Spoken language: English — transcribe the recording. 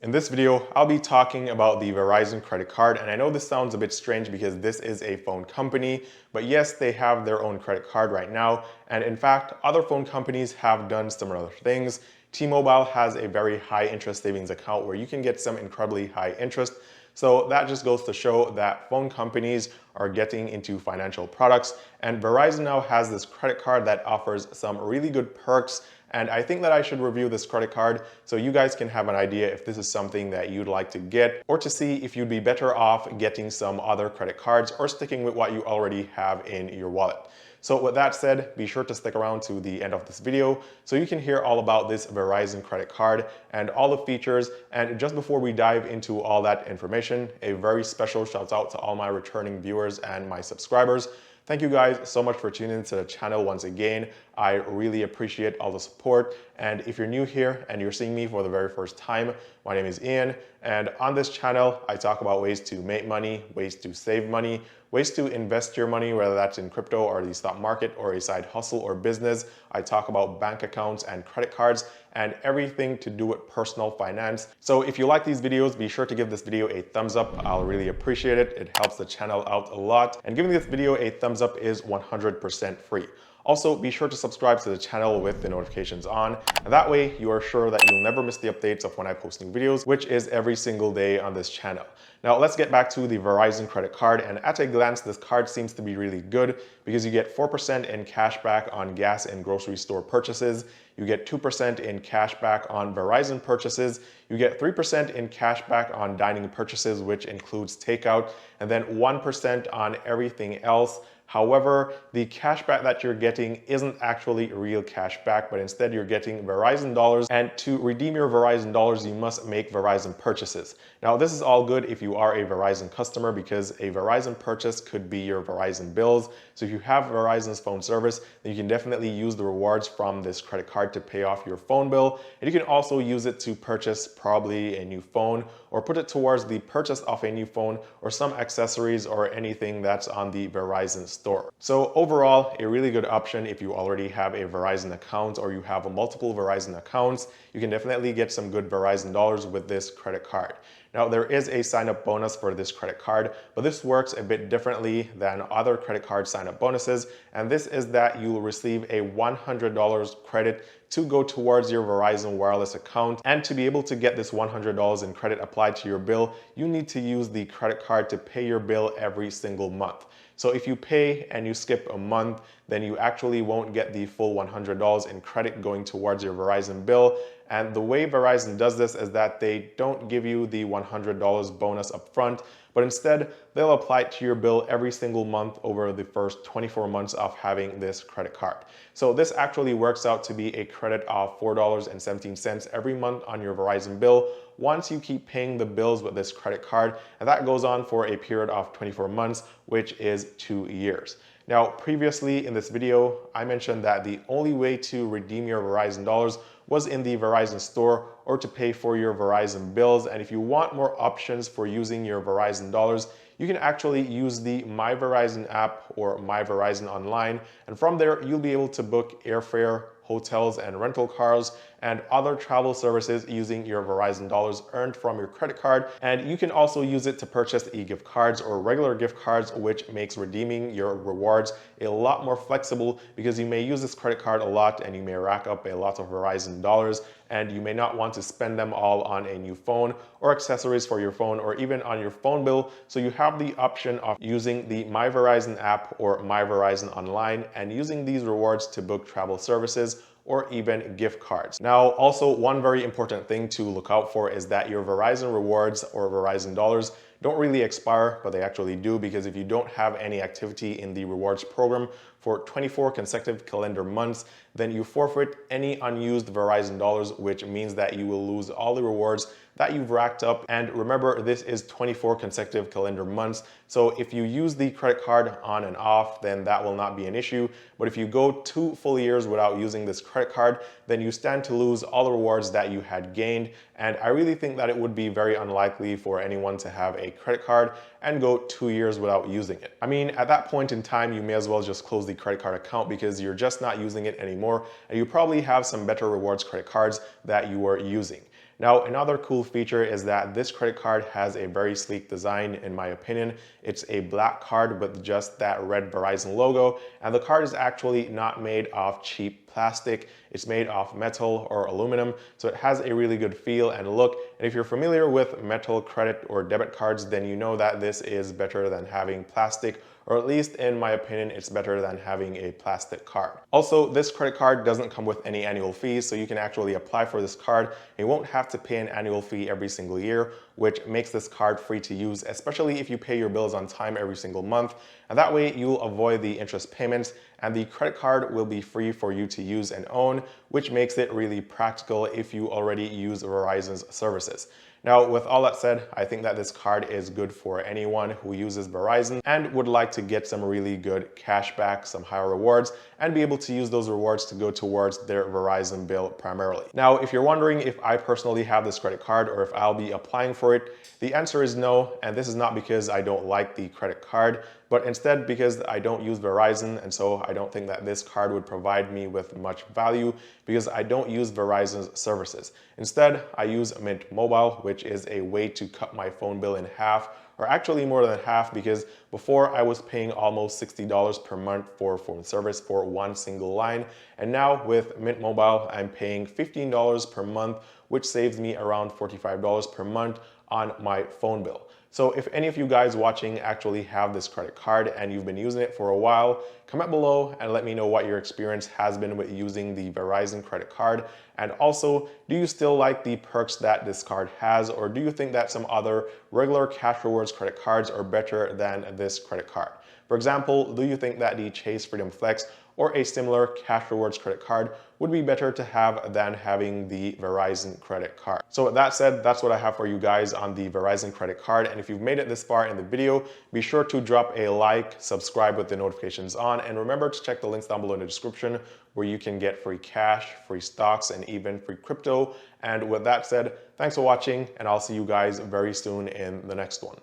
In this video, I'll be talking about the Verizon credit card, and I know this sounds a bit strange because this is a phone company, but yes, they have their own credit card right now, and in fact, other phone companies have done similar things. T-Mobile has a very high interest savings account where you can get some incredibly high interest, so that just goes to show that phone companies are getting into financial products, and Verizon now has this credit card that offers some really good perks. And I think that I should review this credit card so you guys can have an idea if this is something that you'd like to get, or to see if you'd be better off getting some other credit cards or sticking with what you already have in your wallet. So with that said, be sure to stick around to the end of this video so you can hear all about this Verizon credit card and all the features. And just before we dive into all that information, a very special shout out to all my returning viewers and my subscribers. Thank you guys so much for tuning into the channel once again. I really appreciate all the support. And if you're new here and you're seeing me for the very first time, my name is Eann. And on this channel, I talk about ways to make money, ways to save money, ways to invest your money, whether that's in crypto or the stock market or a side hustle or business. I talk about bank accounts and credit cards and everything to do with personal finance. So if you like these videos, be sure to give this video a thumbs up. I'll really appreciate it. It helps the channel out a lot. And giving this video a thumbs up is 100% free. Also, be sure to subscribe to the channel with the notifications on, and that way you are sure that you'll never miss the updates of when I post new videos, which is every single day on this channel. Now let's get back to the Verizon credit card, and at a glance this card seems to be really good because you get 4% in cash back on gas and grocery store purchases, you get 2% in cash back on Verizon purchases, you get 3% in cash back on dining purchases, which includes takeout, and then 1% on everything else. However, the cashback that you're getting isn't actually real cashback, but instead you're getting Verizon dollars, and to redeem your Verizon dollars, you must make Verizon purchases. Now, this is all good if you are a Verizon customer because a Verizon purchase could be your Verizon bills. So if you have Verizon's phone service, then you can definitely use the rewards from this credit card to pay off your phone bill. And you can also use it to purchase probably a new phone or put it towards the purchase of a new phone or some accessories or anything that's on the Verizon store. So overall, a really good option if you already have a Verizon account or you have multiple Verizon accounts. You can definitely get some good Verizon dollars with this credit card. Now, there is a sign-up bonus for this credit card, but this works a bit differently than other credit card sign-up bonuses, and this is that you will receive a $100 credit to go towards your Verizon wireless account. And to be able to get this $100 in credit applied to your bill, you need to use the credit card to pay your bill every single month. So if you pay and you skip a month, then you actually won't get the full $100 in credit going towards your Verizon bill. And the way Verizon does this is that they don't give you the $100 bonus up front, but instead they'll apply it to your bill every single month over the first 24 months of having this credit card. So this actually works out to be a credit of $4.17 every month on your Verizon bill once you keep paying the bills with this credit card, and that goes on for a period of 24 months, which is 2 years. Now, previously in this video, I mentioned that the only way to redeem your Verizon dollars was in the Verizon store or to pay for your Verizon bills. And if you want more options for using your Verizon dollars, you can actually use the My Verizon app or My Verizon Online. And from there, you'll be able to book airfare, hotels and rental cars, and other travel services using your Verizon dollars earned from your credit card. And you can also use it to purchase e-gift cards or regular gift cards, which makes redeeming your rewards a lot more flexible because you may use this credit card a lot and you may rack up a lot of Verizon dollars, and you may not want to spend them all on a new phone or accessories for your phone or even on your phone bill. So you have the option of using the My Verizon app or My Verizon Online and using these rewards to book travel services or even gift cards. Now, also one very important thing to look out for is that your Verizon rewards or Verizon dollars don't really expire, but they actually do, because if you don't have any activity in the rewards program for 24 consecutive calendar months, then you forfeit any unused Verizon dollars, which means that you will lose all the rewards that you've racked up. And remember, this is 24 consecutive calendar months. So if you use the credit card on and off, then that will not be an issue. But if you go 2 full years without using this credit card, then you stand to lose all the rewards that you had gained. And I really think that it would be very unlikely for anyone to have a credit card and go 2 years without using it. I mean, at that point in time, you may as well just close the credit card account because you're just not using it anymore, and you probably have some better rewards credit cards that you are using. Now, another cool feature is that this credit card has a very sleek design in my opinion. It's a black card with just that red Verizon logo, and the card is actually not made of cheap plastic. It's made of metal or aluminum, so it has a really good feel and look. And if you're familiar with metal credit or debit cards, then you know that this is better than having plastic, or at least in my opinion, it's better than having a plastic card. Also, this credit card doesn't come with any annual fees, so you can actually apply for this card and you won't have to pay an annual fee every single year, which makes this card free to use, especially if you pay your bills on time every single month. And that way you'll avoid the interest payments, and the credit card will be free for you to use and own, which makes it really practical if you already use Verizon's services. Now, with all that said, I think that this card is good for anyone who uses Verizon and would like to get some really good cash back, some higher rewards, and be able to use those rewards to go towards their Verizon bill primarily. Now, if you're wondering if I personally have this credit card or if I'll be applying for it, the answer is no, and this is not because I don't like the credit card, but instead because I don't use Verizon, and so I don't think that this card would provide me with much value because I don't use Verizon's services. Instead, I use Mint Mobile, which is a way to cut my phone bill in half, or actually more than half, because before I was paying almost $60 per month for phone service for one single line, and now with Mint Mobile, I'm paying $15 per month, which saves me around $45 per month on my phone bill. So if any of you guys watching actually have this credit card and you've been using it for a while, comment below and let me know what your experience has been with using the Verizon credit card. And also, do you still like the perks that this card has, or do you think that some other regular cash rewards credit cards are better than this credit card? For example, do you think that the Chase Freedom Flex or a similar cash rewards credit card would be better to have than having the Verizon credit card? So with that said, that's what I have for you guys on the Verizon credit card. And if you've made it this far in the video, be sure to drop a like, subscribe with the notifications on, and remember to check the links down below in the description where you can get free cash, free stocks, and even free crypto. And with that said, thanks for watching, and I'll see you guys very soon in the next one.